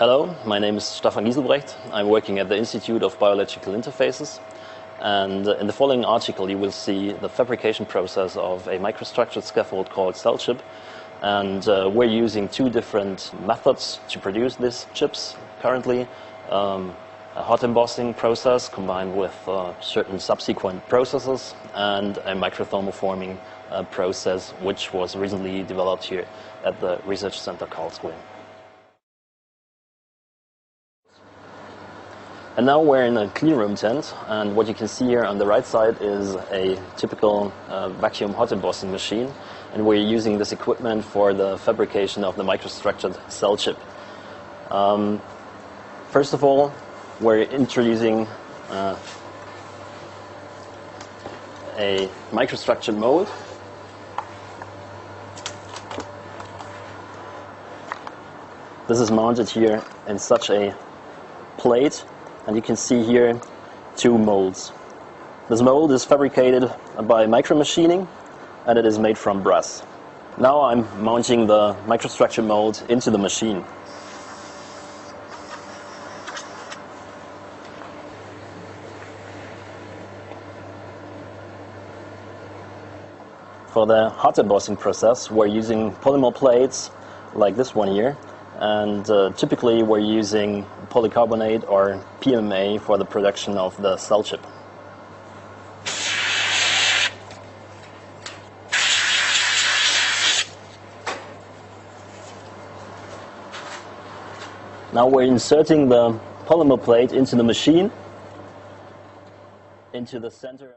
Hello, my name is Stefan Giselbrecht. I'm working at the Institute of Biological Interfaces, and in the following article you will see the fabrication process of a microstructured scaffold called cell chip, and we're using two different methods to produce these chips currently. A hot embossing process combined with certain subsequent processes, and a microthermoforming process which was recently developed here at the Research Center Karlsruhe. And now we're in a clean room tent, and what you can see here on the right side is a typical vacuum hot embossing machine, and we're using this equipment for the fabrication of the microstructured cell chip. First of all, we're introducing a microstructured mold. This is mounted here in such a plate, and you can see here two molds. This mold is fabricated by micromachining, and it is made from brass. Now I'm mounting the microstructure mold into the machine. For the hot embossing process, we're using polymer plates like this one here, and typically we're using polycarbonate or PMA for the production of the cell chip. Now we're inserting the polymer plate into the machine, into the center.